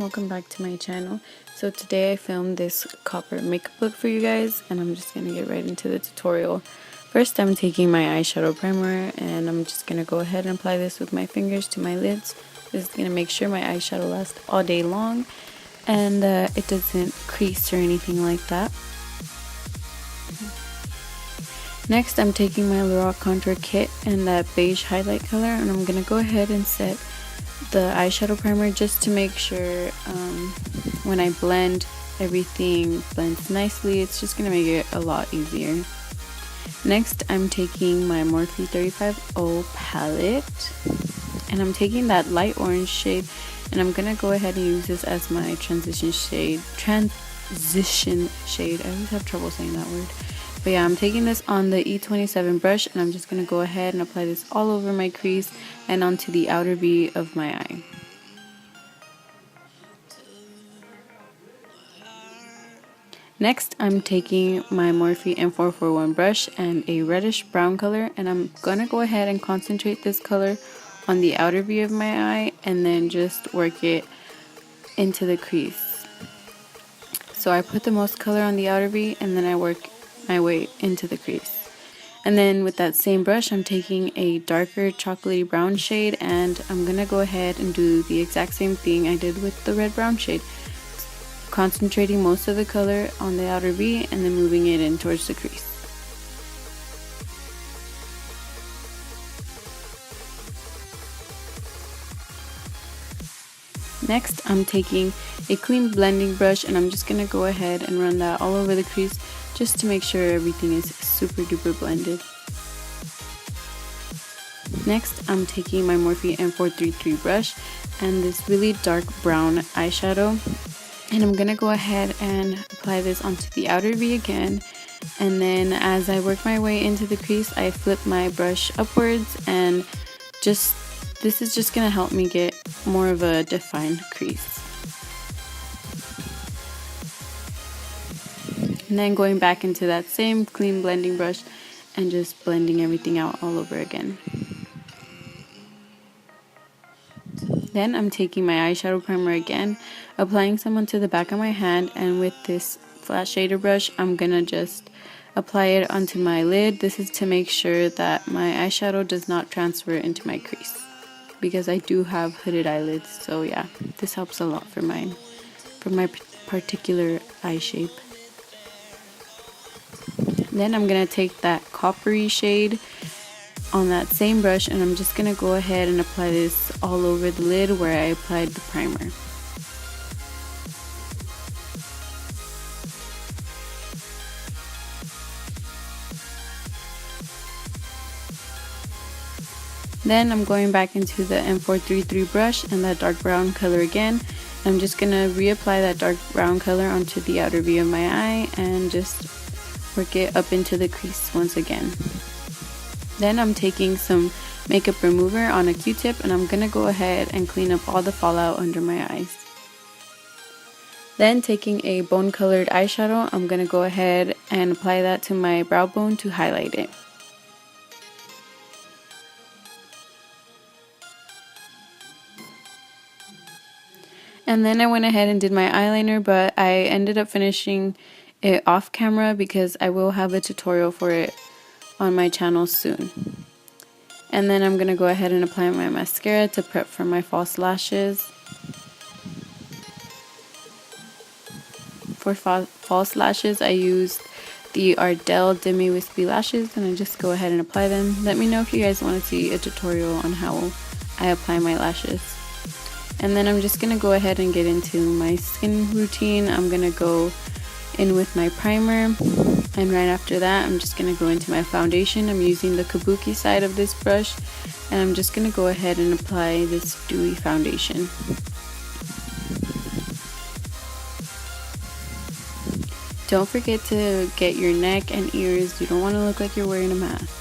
welcome back to my channel. So today I filmed this copper makeup look for you guys, and I'm just gonna get right into the tutorial. First, I'm taking my eyeshadow primer and I'm just gonna go ahead and apply this with my fingers to my lids. This is gonna make sure my eyeshadow lasts all day long and it doesn't crease or anything like that. Next, I'm taking my Lorac contour kit and that beige highlight color, and I'm gonna go ahead and set the eyeshadow primer just to make sure when I blend, everything blends nicely. It's just gonna make it a lot easier. Next, I'm taking my Morphe 35O palette and I'm taking that light orange shade, and I'm gonna go ahead and use this as my transition shade. I always have trouble saying that word. But yeah, I'm taking this on the E27 brush, and I'm just going to go ahead and apply this all over my crease and onto the outer V of my eye. Next, I'm taking my Morphe M441 brush and a reddish brown color, and I'm going to go ahead and concentrate this color on the outer V of my eye and then just work it into the crease. So I put the most color on the outer V and then I work my way into the crease. And then with that same brush, I'm taking a darker chocolatey brown shade, and I'm gonna go ahead and do the exact same thing I did with the red brown shade, concentrating most of the color on the outer V and then moving it in towards the crease. Next, I'm taking a clean blending brush and I'm just gonna go ahead and run that all over the crease just to make sure everything is super duper blended. Next, I'm taking my Morphe M433 brush and this really dark brown eyeshadow, and I'm gonna go ahead and apply this onto the outer V again, and then as I work my way into the crease, I flip my brush upwards, and this is just gonna help me get more of a defined crease. And then going back into that same clean blending brush and just blending everything out all over again. Then I'm taking my eyeshadow primer again, applying some onto the back of my hand, and with this flat shader brush, I'm gonna just apply it onto my lid. This is to make sure that my eyeshadow does not transfer into my crease, because I do have hooded eyelids, so yeah, this helps a lot for my particular eye shape. Then I'm going to take that coppery shade on that same brush, and I'm just going to go ahead and apply this all over the lid where I applied the primer. Then I'm going back into the M433 brush and that dark brown color again. I'm just going to reapply that dark brown color onto the outer V of my eye and just work it up into the crease once again. Then I'm taking some makeup remover on a Q-tip, and I'm going to go ahead and clean up all the fallout under my eyes. Then taking a bone colored eyeshadow, I'm going to go ahead and apply that to my brow bone to highlight it. And then I went ahead and did my eyeliner, but I ended up finishing it off camera because I will have a tutorial for it on my channel soon. And then I'm going to go ahead and apply my mascara to prep for my false lashes. For false lashes, I used the Ardell Demi Wispy lashes, and I just go ahead and apply them. Let me know if you guys want to see a tutorial on how I apply my lashes. And then I'm just going to go ahead and get into my skin routine. I'm going to go in with my primer, and right after that I'm just going to go into my foundation. I'm using the kabuki side of this brush, and I'm just going to go ahead and apply this dewy foundation. Don't forget to get your neck and ears. You don't want to look like you're wearing a mask.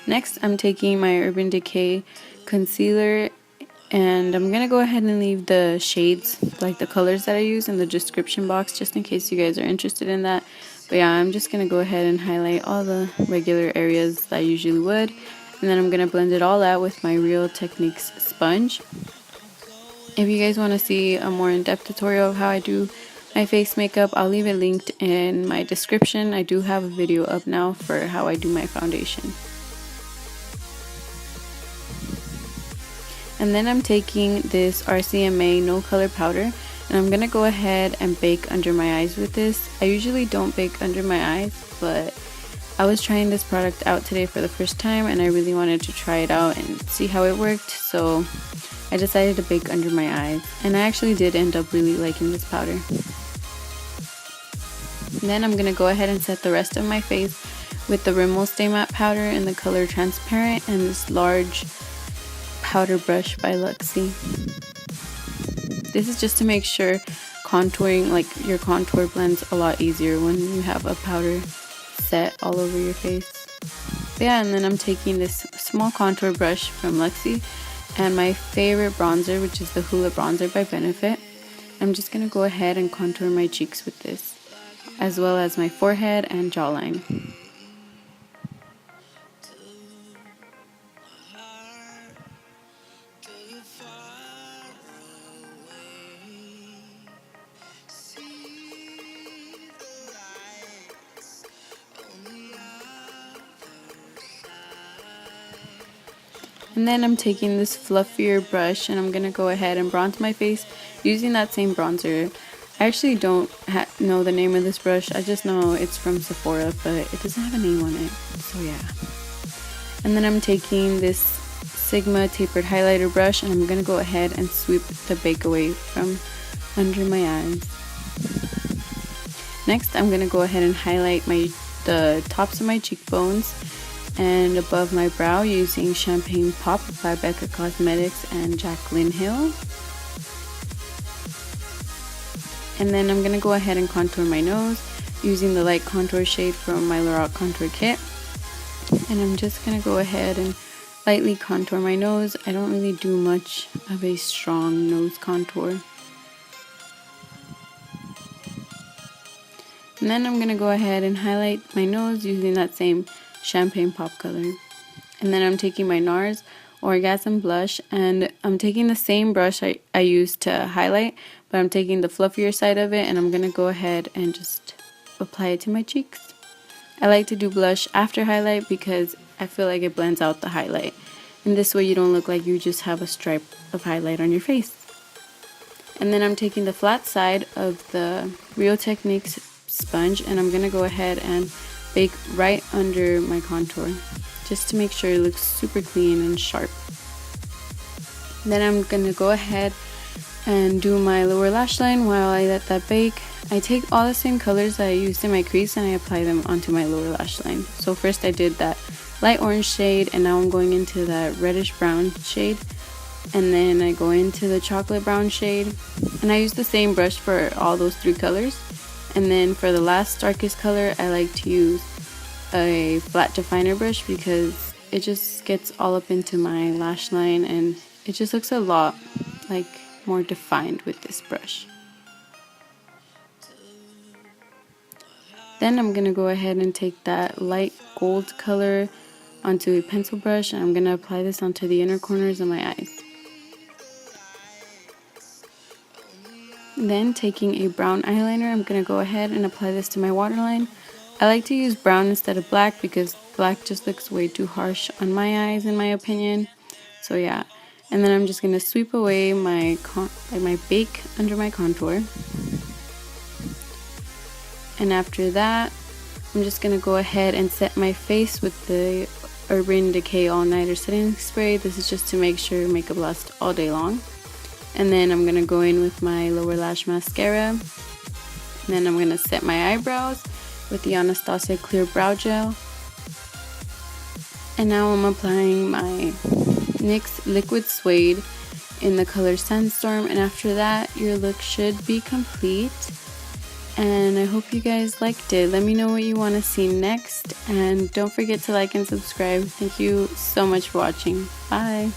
Next, I'm taking my Urban Decay concealer, and I'm going to go ahead and leave the shades, like the colors that I use, in the description box just in case you guys are interested in that. But yeah, I'm just going to go ahead and highlight all the regular areas that I usually would. And then I'm going to blend it all out with my Real Techniques sponge. If you guys want to see a more in-depth tutorial of how I do my face makeup, I'll leave it linked in my description. I do have a video up now for how I do my foundation. And then I'm taking this RCMA no color powder, and I'm going to go ahead and bake under my eyes with this. I usually don't bake under my eyes, but I was trying this product out today for the first time and I really wanted to try it out and see how it worked, so I decided to bake under my eyes, and I actually did end up really liking this powder. Then I'm going to go ahead and set the rest of my face with the Rimmel Stay Matte powder in the color Transparent and this large powder brush by Luxie. This is just to make sure contouring, like your contour blends a lot easier when you have a powder set all over your face. But yeah, and then I'm taking this small contour brush from Luxie and my favorite bronzer, which is the Hoola bronzer by Benefit. I'm just going to go ahead and contour my cheeks with this, as well as my forehead and jawline. And then I'm taking this fluffier brush and I'm going to go ahead and bronze my face using that same bronzer. I actually don't know the name of this brush. I just know it's from Sephora, but it doesn't have a name on it. So yeah. And then I'm taking this Sigma tapered highlighter brush and I'm going to go ahead and sweep the bake away from under my eyes. Next, I'm going to go ahead and highlight the tops of my cheekbones and above my brow using Champagne Pop by Becca Cosmetics and Jaclyn Hill. And then I'm going to go ahead and contour my nose using the light contour shade from my Lorac contour kit. And I'm just going to go ahead and lightly contour my nose. I don't really do much of a strong nose contour. And then I'm going to go ahead and highlight my nose using that same Champagne Pop color. And then I'm taking my Nars Orgasm blush, and I'm taking the same brush I used to highlight, but I'm taking the fluffier side of it and I'm going to go ahead and just apply it to my cheeks. I like to do blush after highlight because I feel like it blends out the highlight. And this way you don't look like you just have a stripe of highlight on your face. And then I'm taking the flat side of the Real Techniques sponge and I'm going to go ahead and bake right under my contour just to make sure it looks super clean and sharp. Then I'm going to go ahead and do my lower lash line while I let that bake. I take all the same colors that I used in my crease and I apply them onto my lower lash line. So first I did that light orange shade and now I'm going into that reddish brown shade, and then I go into the chocolate brown shade, and I use the same brush for all those three colors. And then for the last darkest color I like to use a flat definer brush because it just gets all up into my lash line and it just looks a lot like more defined with this brush. Then I'm going to go ahead and take that light gold color onto a pencil brush and I'm going to apply this onto the inner corners of my eyes. Then taking a brown eyeliner, I'm going to go ahead and apply this to my waterline. I like to use brown instead of black because black just looks way too harsh on my eyes in my opinion. So yeah, and then I'm just going to sweep away my bake under my contour. And after that, I'm just going to go ahead and set my face with the Urban Decay All Nighter Setting Spray. This is just to make sure makeup lasts all day long. And then I'm going to go in with my lower lash mascara. And then I'm going to set my eyebrows with the Anastasia Clear Brow Gel. And now I'm applying my NYX Liquid Suede in the color Sandstorm. And after that, your look should be complete. And I hope you guys liked it. Let me know what you want to see next. And don't forget to like and subscribe. Thank you so much for watching. Bye.